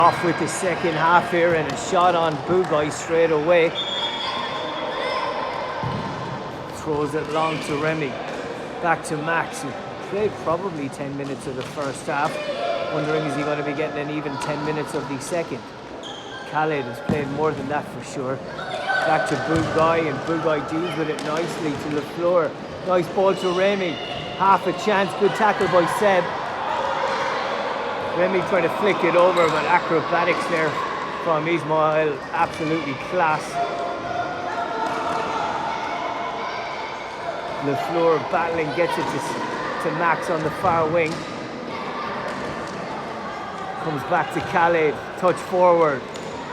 Off with the second half here and a shot on Bugaj straight away. Throws it long to Remy. Back to Max, who played probably 10 minutes of the first half. Wondering, is he going to be getting an even 10 minutes of the second? Khaled has played more than that for sure. Back to Bugaj, and Bugaj deals with it nicely to LaFleur. Nice ball to Remy. Half a chance. Good tackle by Seb. Remy tried to flick it over, but acrobatics there from Ismail. Absolutely class. LaFleur battling, gets it to Max on the far wing. Comes back to Khaled. Touch forward.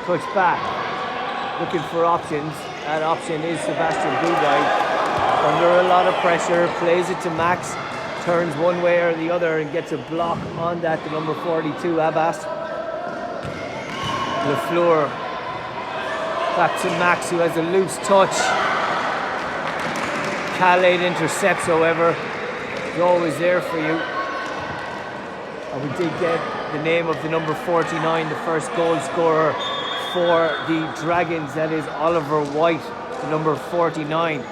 Touch back. Looking for options. That option is Sebastian Bugaj. Under a lot of pressure. Plays it to Max. Turns one way or the other and gets a block on that to number 42, Abbas. LaFleur. Back to Max, who has a loose touch. Khaled intercepts, however. He's always there for you. And we did get the name of the number 49, the first goal scorer for the Dragons. That is Oliver White, the number 49.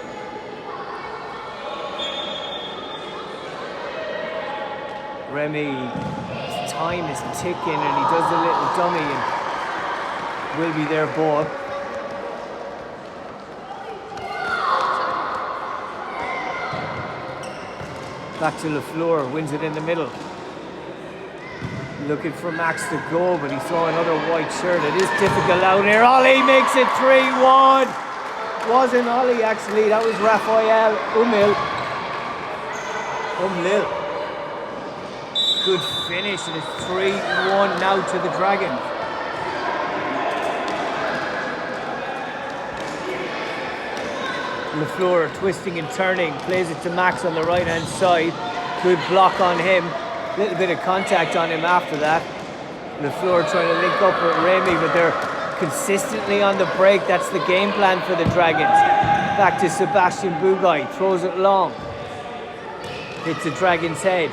Remy's time is ticking and he does a little dummy and will be their ball. Back to LaFleur, wins it in the middle. Looking for Max to go, but he saw another white shirt. It is difficult out here. Ollie makes it 3-1. Wasn't Ollie actually, that was Raphael Umlil. Good finish, and it's 3-1 now to the Dragons. LaFleur twisting and turning, plays it to Max on the right hand side. Good block on him, little bit of contact on him after that. LaFleur trying to link up with Remy, but they're consistently on the break. That's the game plan for the Dragons. Back to Sebastian Bugaj, throws it long. Hits the Dragon's head.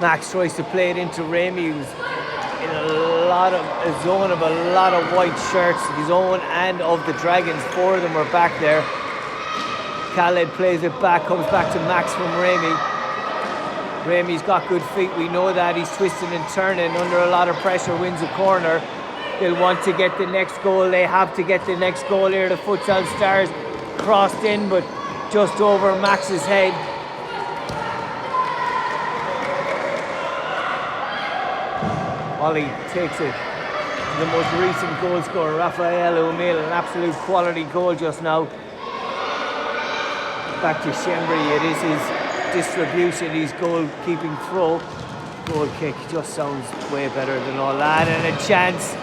Max tries to play it into Remy, who's in a zone of a lot of white shirts, his own and of the Dragons. 4 of them are back there. Khaled plays it back, comes back to Max from Remy. Remy's got good feet, we know that. He's twisting and turning under a lot of pressure, wins a corner. They'll want to get the next goal. They have to get the next goal here. The Futsal Stars crossed in, but just over Max's head. Ollie takes it. The most recent goal scorer, Raphael O'Neill, an absolute quality goal just now. Back to Shembri, it is his distribution, his goalkeeping throw. Goal kick just sounds way better than all that. And a chance.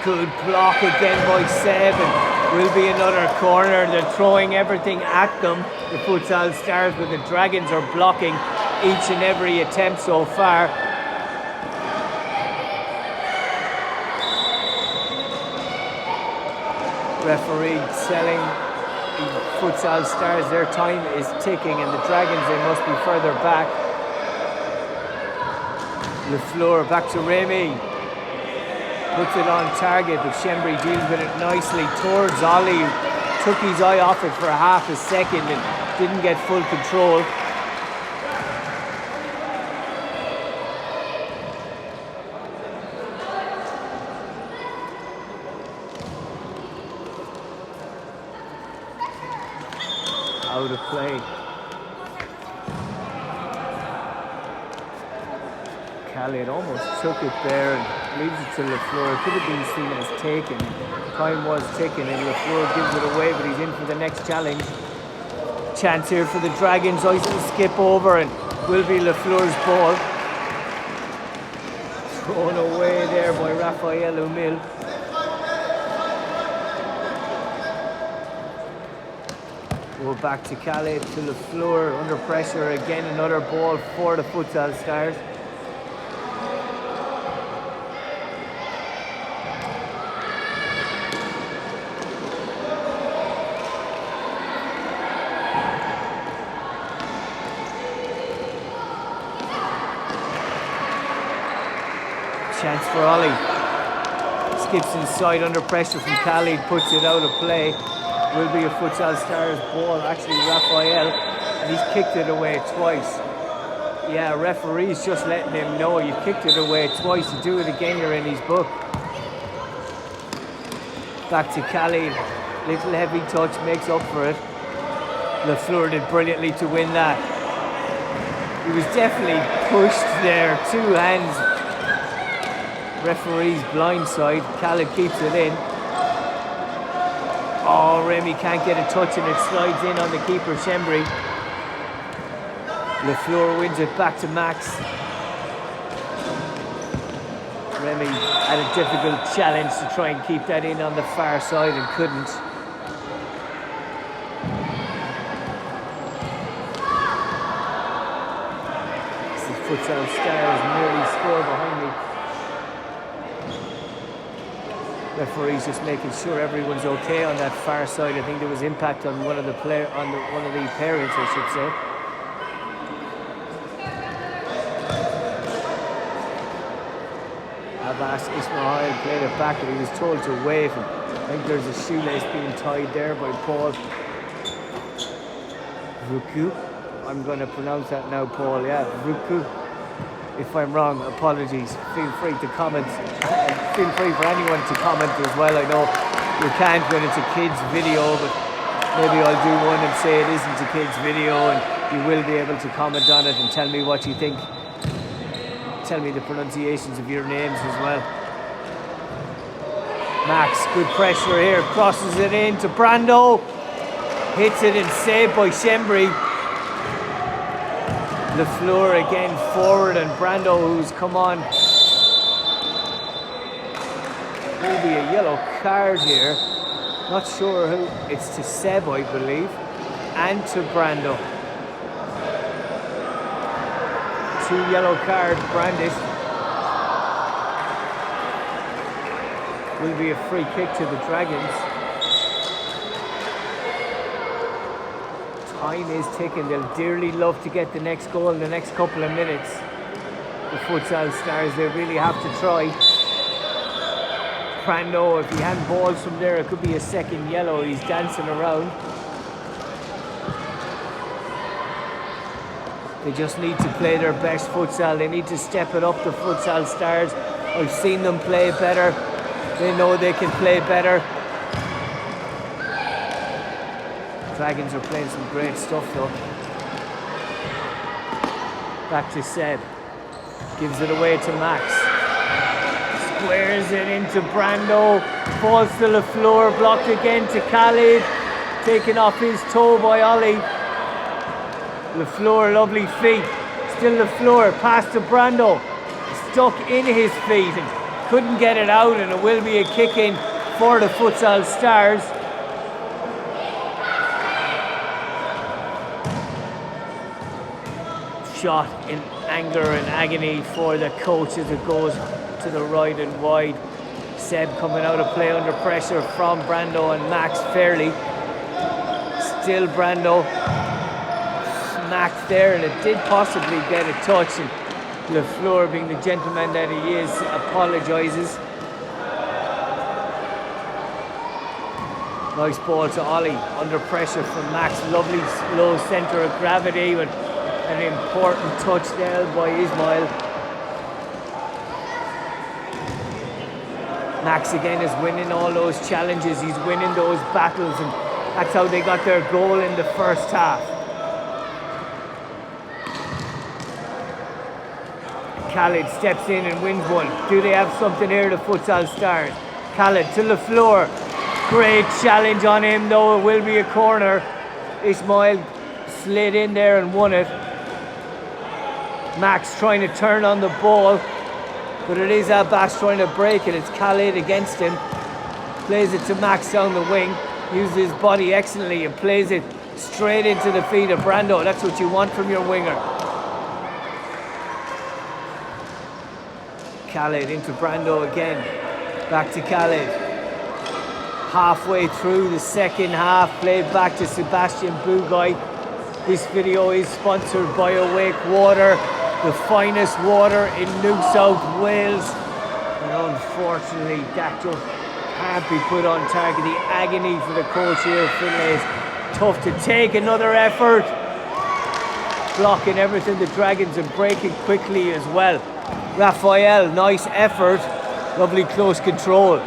Good block again by Seb, and will be another corner. They're throwing everything at them, the Futsal Stars, but the Dragons are blocking each and every attempt so far. Referee telling the Futsal Stars their time is ticking, and the Dragons, they must be further back. LaFleur back to Remy. Puts it on target, but Shembri deals with it nicely towards Ollie, who took his eye off it for half a second and didn't get full control. Out of play. Khaled almost took it there and leaves it to LaFleur. It could have been seen as taken. Time was ticking and LaFleur gives it away, but he's in for the next challenge. Chance here for the Dragons. Ice will skip over and will be LaFleur's ball. Thrown away there by Raphael O'Neill. Go back to Khaled, to LaFleur, under pressure again, another ball for the Futsal Stars. Chance for Ollie. Skips inside under pressure from Khalid, puts it out of play. Will be a Futsal Stars ball, actually Raphael, and he's kicked it away twice. Yeah, referee's just letting him know you've kicked it away twice. You do it again, you're in his book. Back to Khalid. Little heavy touch, makes up for it. LaFleur did brilliantly to win that. He was definitely pushed there, 2 hands. Referee's blindside. Khalid keeps it in. Oh, Remy can't get a touch and it slides in on the keeper, Shembri. LaFleur wins it back to Max. Remy had a difficult challenge to try and keep that in on the far side and couldn't. This is Futsal Stars nearly score behind me. Referee's just making sure everyone's okay on that far side. I think there was impact on one of the one of the parents, I should say. Abbas Ismail played it back and he was told to wave. I think there's a shoelace being tied there by Paul Ruku. I'm going to pronounce that now, Paul. Yeah, Ruku. If I'm wrong, apologies. Feel free to comment. Feel free for anyone to comment as well. I know you can't when it's a kid's video, but maybe I'll do one and say it isn't a kid's video and you will be able to comment on it and tell me what you think. Tell me the pronunciations of your names as well. Max, good pressure here, crosses it in to Brando. Hits it and saved by Shembri. LaFleur again forward and Brando, who's come on. Will be a yellow card here. Not sure who. It's to Seb, I believe, and to Brando. 2 yellow cards brandished. Will be a free kick to the Dragons. Time is ticking. They'll dearly love to get the next goal in the next couple of minutes. The Futsal Stars, they really have to try. Brando, if he handballs from there, it could be a second yellow. He's dancing around. They just need to play their best futsal. They need to step it up, the Futsal Stars. I've seen them play better. They know they can play better. Dragons are playing some great stuff though. Back to Seb. Gives it away to Max. Squares it into Brando. Falls to LaFleur. Blocked again to Khalid. Taken off his toe by Ollie. LaFleur, lovely feet. Still LaFleur, pass to Brando. Stuck in his feet and couldn't get it out, and it will be a kick in for the Futsal Stars. Shot in anger and agony for the coach as it goes to the right and wide. Seb coming out of play under pressure from Brando and Max fairly. Still Brando. Smacked there, and it did possibly get a touch, and LaFleur, being the gentleman that he is, apologises. Nice ball to Ollie, under pressure from Max. Lovely low centre of gravity with an important touch there by Ismail. Max again is winning all those challenges. He's winning those battles, and that's how they got their goal in the first half. Khalid steps in and wins one. Do they have something here, the Futsal Stars? Khalid to LaFleur. Great challenge on him though. It will be a corner. Ismail slid in there and won it. Max trying to turn on the ball, but it is Abbas trying to break it. It's Khalid against him. Plays it to Max down the wing. Uses his body excellently and plays it straight into the feet of Brando. That's what you want from your winger. Khalid into Brando again. Back to Khalid. Halfway through the second half, played back to Sebastian Bugay. This video is sponsored by Awake Water, the finest water in New South Wales. And unfortunately, that just can't be put on target. The agony for the coach here, Finlay, is tough to take. Another effort. Blocking everything the Dragons and breaking quickly as well. Raphael, nice effort. Lovely close control.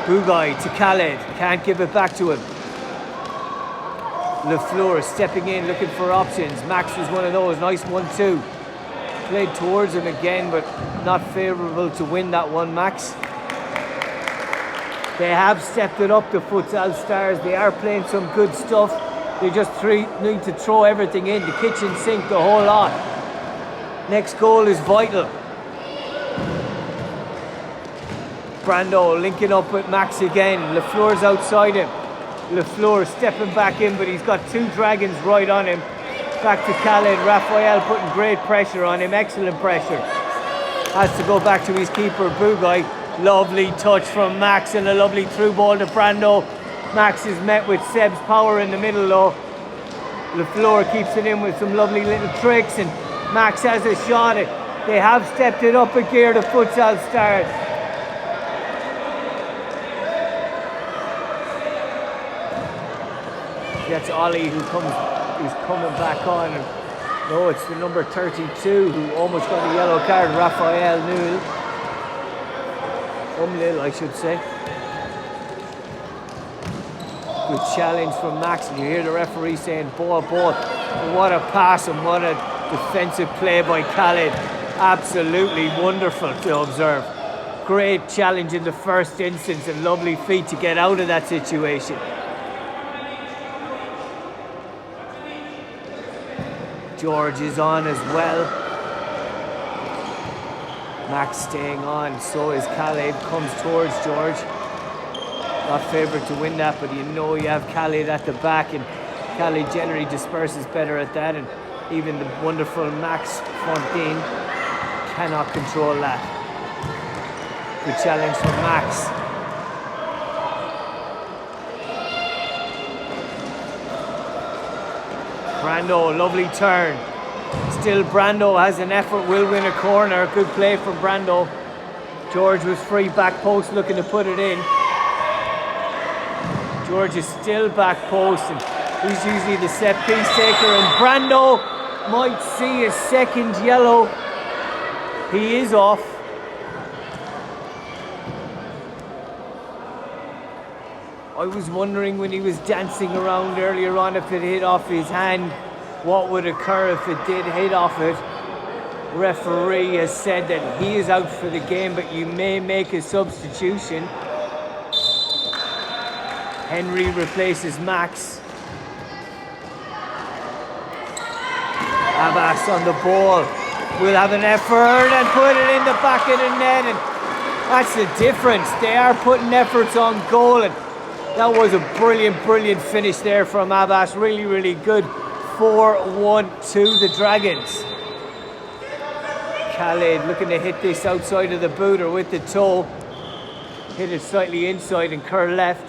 Bugaj to Khaled. Can't give it back to him. LaFleur stepping in, looking for options. Max was one of those. Nice 1-2. Played towards him again, but not favourable to win that one, Max. They have stepped it up, the Futsal Stars. They are playing some good stuff. They just need to throw everything in, the kitchen sink, the whole lot. Next goal is vital. Brando linking up with Max again. LaFleur's outside him. LaFleur stepping back in, but he's got two Dragons right on him. Back to Khaled. Raphael putting great pressure on him, excellent pressure. Has to go back to his keeper, Bugaj. Lovely touch from Max and a lovely through ball to Brando. Max is met with Seb's power in the middle though. LaFleur keeps it in with some lovely little tricks and Max has a shot. They have stepped it up a gear, the Futsal Stars. That's Ollie who's coming back on. No, it's the number 32 who almost got a yellow card, Raphael Newell. Umlil, I should say. Good challenge from Max, and you hear the referee saying ball. What a pass and what a defensive play by Khaled. Absolutely wonderful to observe. Great challenge in the first instance and lovely feat to get out of that situation. George is on as well. Max staying on, so is Khaled, comes towards George. Not favoured to win that, but you know you have Khaled at the back, and Khaled generally disperses better at that, and even the wonderful Max Fontaine cannot control that. Good challenge from Max. Brando, lovely turn. Still Brando has an effort, will win a corner. Good play from Brando. George was free back post looking to put it in. George is still back post and he's usually the set piece taker, and Brando might see a second yellow. He is off. I was wondering when he was dancing around earlier on if it hit off his hand, what would occur if it did hit off it. Referee has said that he is out for the game, but you may make a substitution. Henry replaces Max. Abbas on the ball. Will have an effort and put it in the back of the net, and that's the difference. They are putting efforts on goal, and that was a brilliant finish there from Abbas. Really good. 4-1 to the Dragons. Khaled looking to hit this outside of the booter with the toe. Hit it slightly inside and curl left.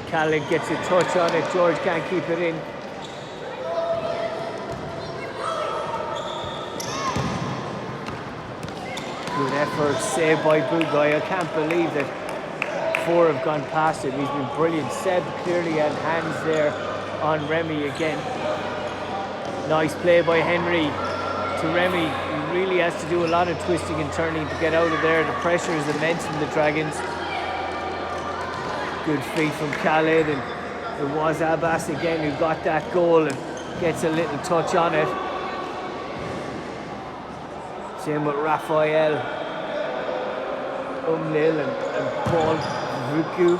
Khaled gets a touch on it. George can't keep it in. Good effort, saved by Bugaj. I can't believe that 4 have gone past it. He's been brilliant. Seb clearly had hands there on Remy again. Nice play by Henry to Remy. He really has to do a lot of twisting and turning to get out of there. The pressure is immense from the Dragons. Good feed from Khaled, and it was Abbas again who got that goal and gets a little touch on it. Same with Raphael, Umlil and Paul Vuku.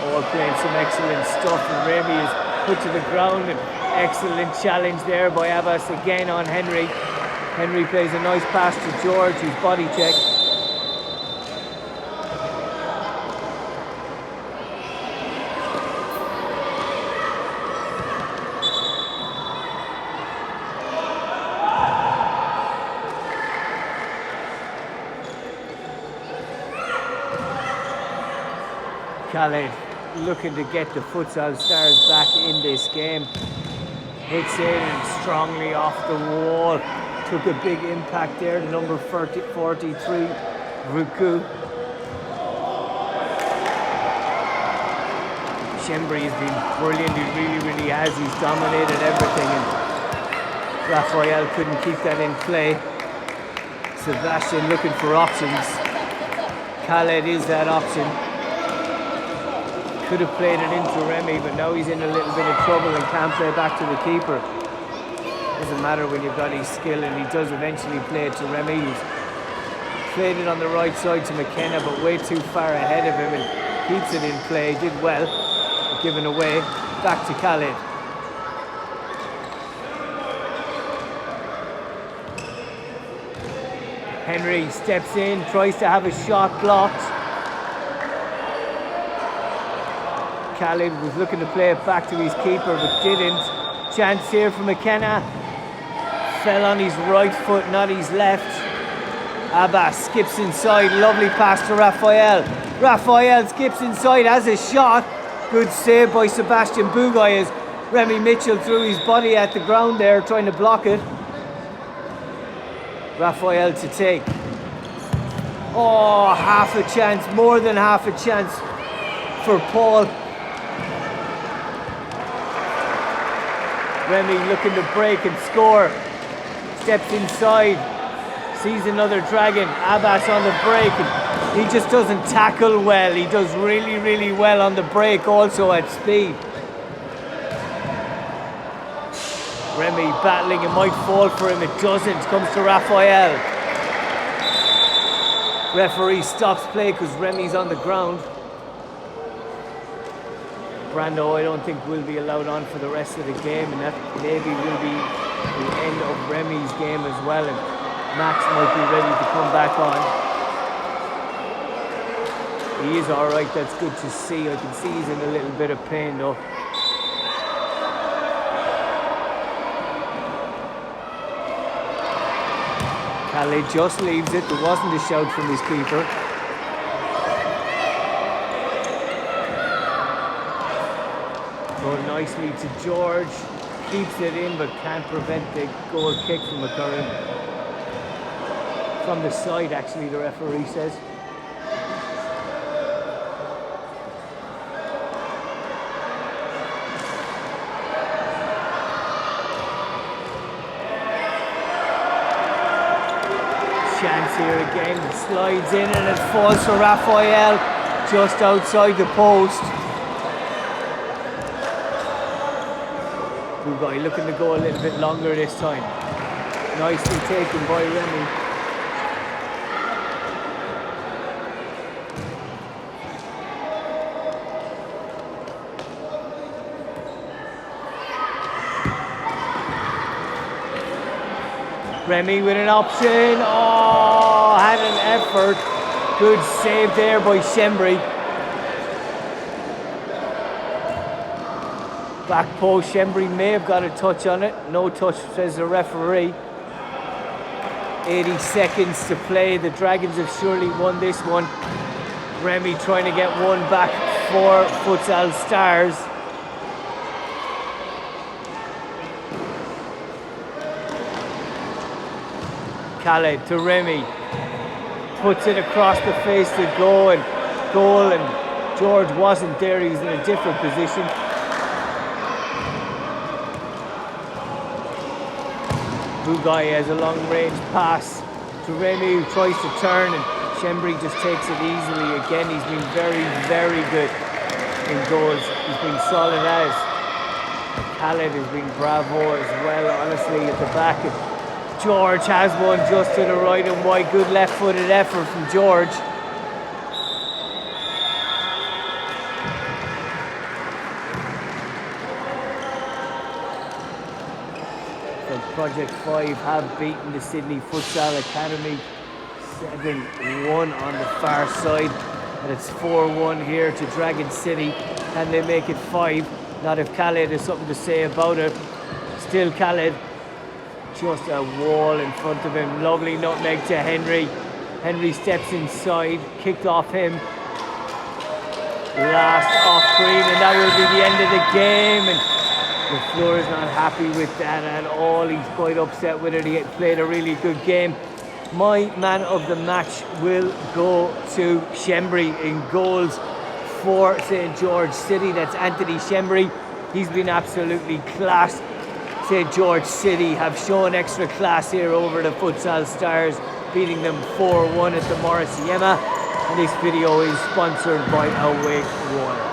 All playing some excellent stuff, and Remy is put to the ground, and excellent challenge there by Abbas again on Henry. Henry plays a nice pass to George, who's body check. Khaled looking to get the Futsal Stars back in this game. Hits in strongly off the wall. Took a big impact there, the number 43, Ruku. Shembri has been brilliant, he really has. He's dominated everything, and Raphael couldn't keep that in play. Sebastian looking for options. Khaled is that option. Could have played it into Remy, but now he's in a little bit of trouble and can't play back to the keeper. Doesn't matter when you've got his skill, and he does eventually play it to Remy, who's played it on the right side to McKenna, but way too far ahead of him, and keeps it in play. Did well, given away. Back to Khaled. Henry steps in, tries to have a shot blocked. Khaled was looking to play it back to his keeper, but didn't. Chance here for McKenna. Fell on his right foot, not his left. Abbas skips inside, lovely pass to Raphael. Raphael skips inside, has a shot. Good save by Sebastian Bugay as Remy Mitchell threw his body at the ground there, trying to block it. Raphael to take. Oh, half a chance, more than half a chance for Paul. Remy looking to break and score. Steps inside, sees another dragon. Abbas on the break, and he just doesn't tackle well. He does really well on the break, also at speed. Remy battling, it might fall for him, it doesn't. Comes to Raphael. Referee stops play because Remy's on the ground. Brando, I don't think will be allowed on for the rest of the game, and that maybe will be the end of Remy's game as well, and Max might be ready to come back on. He is alright, that's good to see. I can see he's in a little bit of pain though. Khaled just leaves it, there wasn't a shout from his keeper. Go nicely to George, keeps it in but can't prevent the goal kick from occurring. From the side actually, the referee says. Chance here again, it slides in and it falls for Raphael just outside the post. Bugay looking to go a little bit longer this time. Nicely taken by Remy. Remy with an option. Oh, had an effort. Good save there by Shembri. Back post, Shembri may have got a touch on it. No touch, says the referee. 80 seconds to play. The Dragons have surely won this one. Remy trying to get one back for Futsal Stars. Khaled to Remy. Puts it across the face to goal, and George wasn't there. He was in a different position. Bugay has a long-range pass to Remy, who tries to turn, and Shembri just takes it easily. Again, he's been very good in goals. He's been solid as. Khaled has been bravo as well, honestly, at the back. And George has one just to the right and wide. Good left-footed effort from George. Project 5 have beaten the Sydney Futsal Academy 7-1 on the far side, and it's 4-1 here to Dragon City. Can they make it 5? Not if Khaled has something to say about it. Still Khaled, just a wall in front of him. Lovely nutmeg to Henry. Henry steps inside, kicked off him. Last off screen, and that will be the end of the game. And Lafleur is not happy with that at all. He's quite upset with it. He played a really good game. My man of the match will go to Shembry in goals for St. George City. That's Anthony Shembry. He's been absolutely class. St. George City have shown extra class here over the Futsal Stars, beating them 4-1 at the Morris Yema. And this video is sponsored by Awake Water.